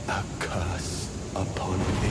A curse upon thee.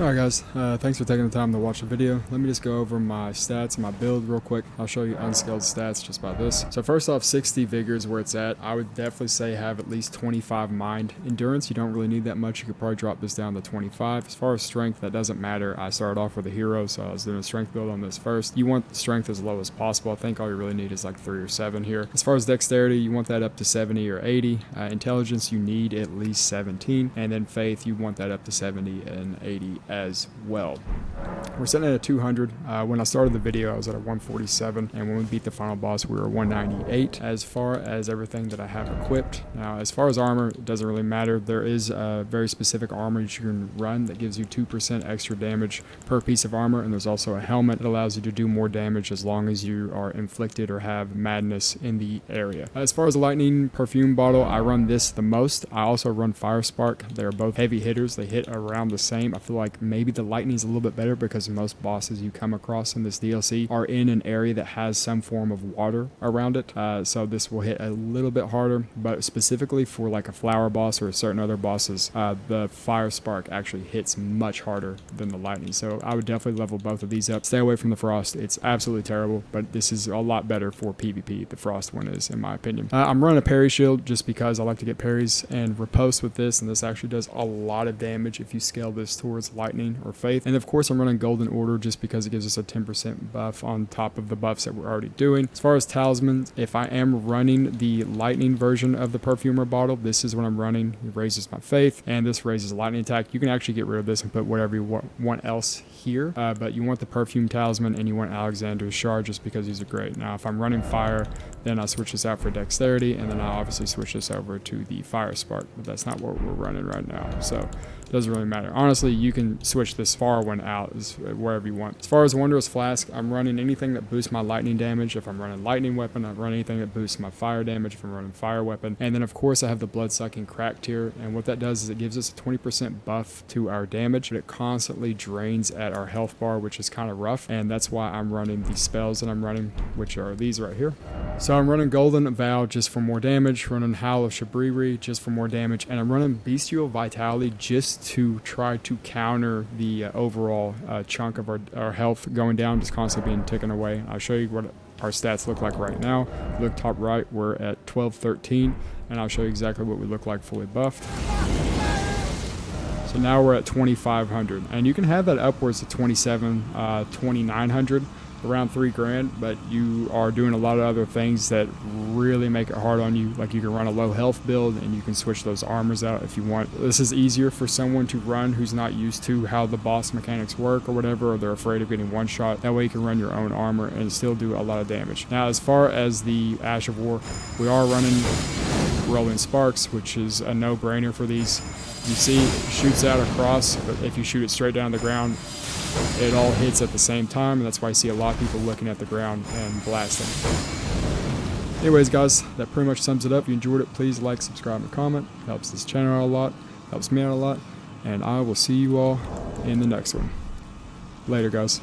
Alright guys, thanks for taking the time to watch the video. Let me just go over my stats and my build real quick. I'll show you unscaled stats just by this. So first off, 60 vigor is where it's at. I would definitely say have at least 25 mind. Endurance, you don't really need that much. You could probably drop this down to 25. As far as strength, that doesn't matter. I started off with a hero, so I was doing a strength build on this first. You want strength as low as possible. I think all you really need is like 3 or 7 here. As far as dexterity, you want that up to 70 or 80. Intelligence, you need at least 17. And then faith, you want that up to 70 and 80 as well. We're sitting at 200. When I started the video, I was at a 147, and when we beat the final boss, we were 198. As far as everything that I have equipped, now as far as armor, it doesn't really matter. There is a very specific armor that you can run that gives you 2% extra damage per piece of armor, and there's also a helmet that allows you to do more damage as long as you are inflicted or have madness in the area. As far as lightning perfume bottle, I run this the most. I also run fire spark. They're both heavy hitters. They hit around the same. I feel like maybe the lightning is a little bit better because most bosses you come across in this DLC are in an area that has some form of water around it, so this will hit a little bit harder. But specifically for like a flower boss or certain other bosses, the fire spark actually hits much harder than the lightning, so I would definitely level both of these up. Stay away from the frost. It's absolutely terrible, but this is a lot better for PvP. The frost one is, in my opinion. I'm running a parry shield just because I like to get parries and riposte with this, and this actually does a lot of damage if you scale this towards lightning or faith. And of course I'm running golden order just because it gives us a 10% buff on top of the buffs that we're already doing. As far as talismans, if I am running the lightning version of the perfumer bottle, this is what I'm running. It raises my faith, and this raises lightning attack. You can actually get rid of this and put whatever you want else here, but you want the perfume talisman and you want Alexander's shard just because these are great. Now if I'm running fire, then I switch this out for dexterity, and then I obviously switch this over to the fire spark, but that's not what we're running right now, so it doesn't really matter. Honestly, you can switch this far one out wherever you want. As far as Wondrous Flask, I'm running anything that boosts my lightning damage. If I'm running lightning weapon, I run anything that boosts my fire damage if I'm running fire weapon. And then of course I have the blood sucking crack tier, and what that does is it gives us a 20% buff to our damage, but it constantly drains at our health bar, which is kind of rough, and that's why I'm running the spells that I'm running, which are these right here. So I'm running Golden Vow just for more damage, running Howl of Shabriri just for more damage, and I'm running Bestial Vitality just to try to counter the overall chunk of our health going down, just constantly being taken away. I'll show you what our stats look like right now. Look top right, we're at 1213, and I'll show you exactly what we look like fully buffed. So now we're at 2500, and you can have that upwards to 2900, around 3 grand, but you are doing a lot of other things that really make it hard on you. Like you can run a low health build and you can switch those armors out if you want. This is easier for someone to run who's not used to how the boss mechanics work or whatever, or they're afraid of getting one shot. That way you can run your own armor and still do a lot of damage. Now as far as the Ash of War, we are running Rolling Sparks, which is a no-brainer for these. You see it shoots out across, but if you shoot it straight down the ground, it all hits at the same time, and that's why you see a lot of people looking at the ground and blasting. Anyways guys, that pretty much sums it up. If you enjoyed it, please like, subscribe, and comment. It helps this channel out a lot, helps me out a lot, and I will see you all in the next one. Later guys.